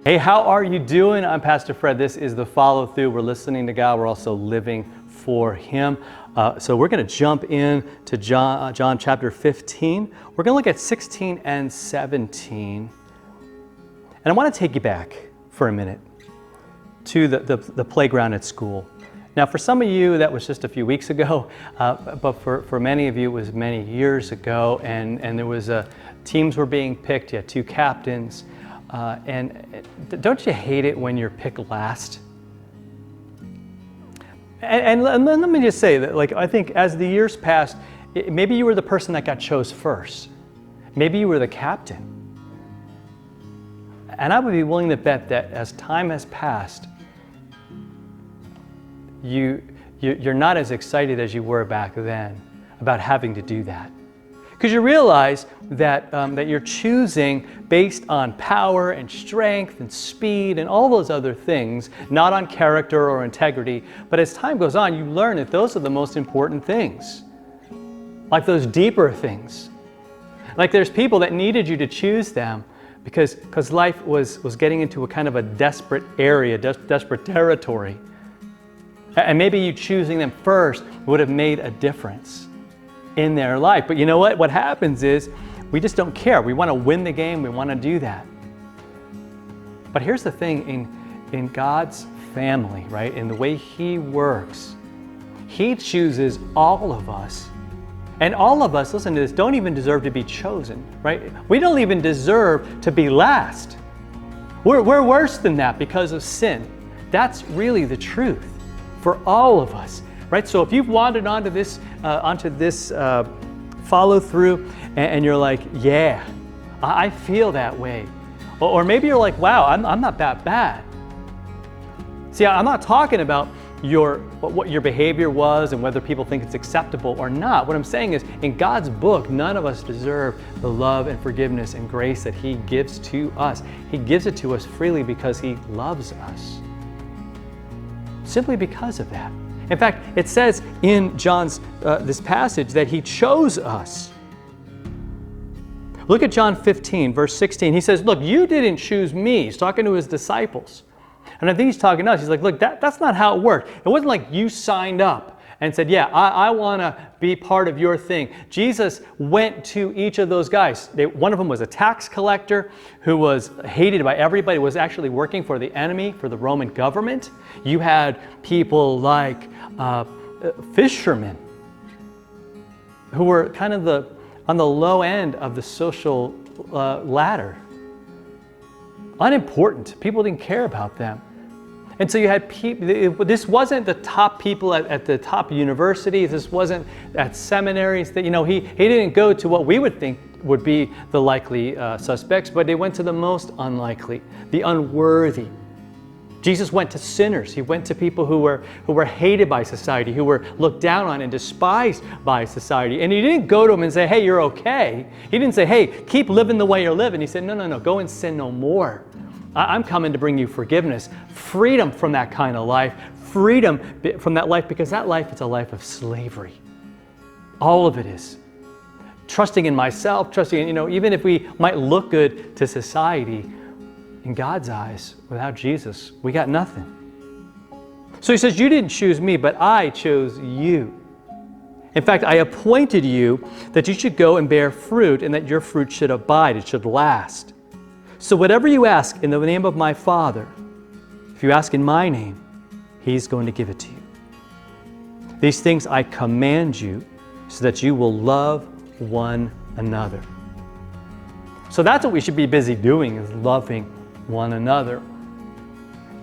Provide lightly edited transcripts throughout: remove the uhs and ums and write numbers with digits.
Hey, how are you doing? I'm Pastor Fred. This is The Follow Through. We're listening to God. We're also living for Him. So we're going to jump in to John chapter 15. We're going to look at 16 and 17. And I want to take you back for a minute to the playground at school. Now, for some of you, that was just a few weeks ago, but for many of you, it was many years ago, and there was teams were being picked. You had two captains, and don't you hate it when you're picked last? And let me just say that, I think as the years passed, maybe you were the person that got chose first. Maybe you were the captain. And I would be willing to bet that as time has passed, you're not as excited as you were back then about having to do that. Because you realize that you're choosing based on power and strength and speed and all those other things, not on character or integrity. But as time goes on, you learn that those are the most important things. Like those deeper things. Like there's people that needed you to choose them because life was getting into a kind of a desperate area, desperate territory. And maybe you choosing them first would have made a difference in their life. But you know what? What happens is we just don't care. We want to win the game. We want to do that. But here's the thing in God's family, right? In the way He works, He chooses all of us. And all of us, listen to this, don't even deserve to be chosen, right? We don't even deserve to be last. We're worse than that because of sin. That's really the truth for all of us, right? So if you've wandered onto this follow through and you're like, yeah, I feel that way. Or maybe you're like, wow, I'm not that bad. See, I'm not talking about what your behavior was and whether people think it's acceptable or not. What I'm saying is, in God's book, none of us deserve the love and forgiveness and grace that He gives to us. He gives it to us freely because He loves us. Simply because of that. In fact, it says in John's this passage that He chose us. Look at John 15, verse 16. He says, look, you didn't choose me. He's talking to His disciples. And I think He's talking to us. He's like, look, that's not how it worked. It wasn't like you signed up and said, yeah, I want to be part of your thing. Jesus went to each of those guys. One of them was a tax collector who was hated by everybody, was actually working for the enemy, for the Roman government. You had people like fishermen who were kind of on the low end of the social ladder. Unimportant. People didn't care about them. And so you had people, this wasn't the top people at the top universities, this wasn't at seminaries. He didn't go to what we would think would be the likely suspects, but they went to the most unlikely, the unworthy. Jesus went to sinners. He went to people who were hated by society, who were looked down on and despised by society. And He didn't go to them and say, hey, you're okay. He didn't say, hey, keep living the way you're living. He said, no, go and sin no more. I'm coming to bring you forgiveness, freedom from that kind of life, freedom from that life, because that life is a life of slavery. All of it is. Trusting in myself, trusting in, even if we might look good to society, in God's eyes, without Jesus, we got nothing. So He says, you didn't choose me, but I chose you. In fact, I appointed you that you should go and bear fruit and that your fruit should abide, it should last. So whatever you ask in the name of my Father, if you ask in my name, He's going to give it to you. These things I command you so that you will love one another. So that's what we should be busy doing, is loving one another.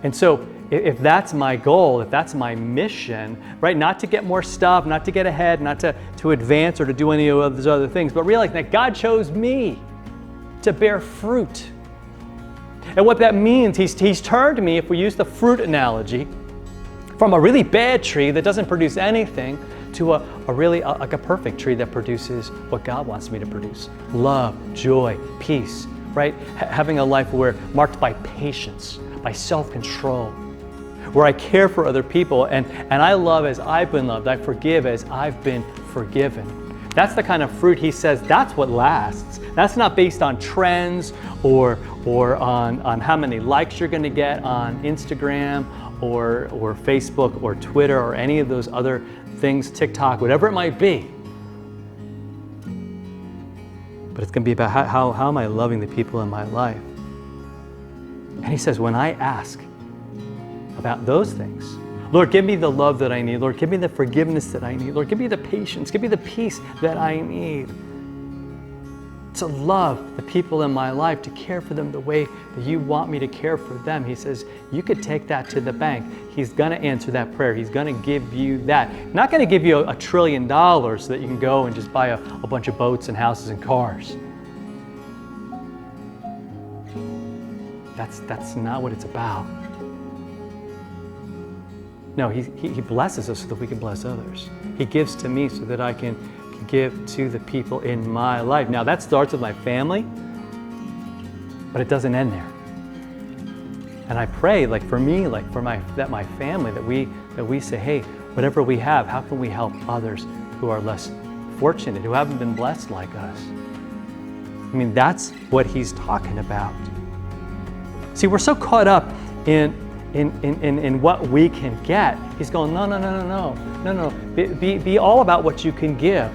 And so if that's my goal, if that's my mission, right, not to get more stuff, not to get ahead, not to advance or to do any of those other things, but realize that God chose me to bear fruit. And what that means, he's turned me, if we use the fruit analogy, from a really bad tree that doesn't produce anything to a really like a perfect tree that produces what God wants me to produce. Love, joy, peace, right? Having a life where marked by patience, by self-control, where I care for other people and I love as I've been loved. I forgive as I've been forgiven. That's the kind of fruit he says, that's what lasts. That's not based on trends or on how many likes you're going to get on Instagram or Facebook or Twitter or any of those other things, TikTok, whatever it might be. But it's going to be about how am I loving the people in my life? And he says, when I ask about those things, Lord, give me the love that I need. Lord, give me the forgiveness that I need. Lord, give me the patience. Give me the peace that I need to love the people in my life, to care for them the way that you want me to care for them. He says, you could take that to the bank. He's going to answer that prayer. He's going to give you that. Not going to give you $1 trillion so that you can go and just buy a bunch of boats and houses and cars. That's not what it's about. No, he blesses us so that we can bless others. He gives to me so that I can give to the people in my life. Now that starts with my family, but it doesn't end there. And I pray, like for me, like for my family, that we say, hey, whatever we have, how can we help others who are less fortunate, who haven't been blessed like us? I mean, that's what he's talking about. See, we're so caught up in what we can get. He's going, no. Be all about what you can give,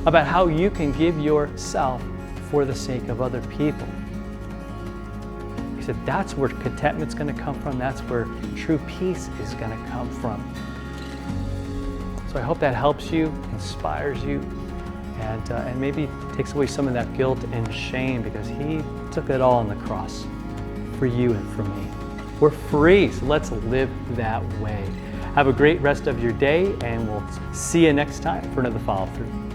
about how you can give yourself for the sake of other people. He said, that's where contentment's going to come from. That's where true peace is going to come from. So I hope that helps you, inspires you, and maybe takes away some of that guilt and shame, because he took it all on the cross for you and for me. We're free, so let's live that way. Have a great rest of your day, and we'll see you next time for another follow-through.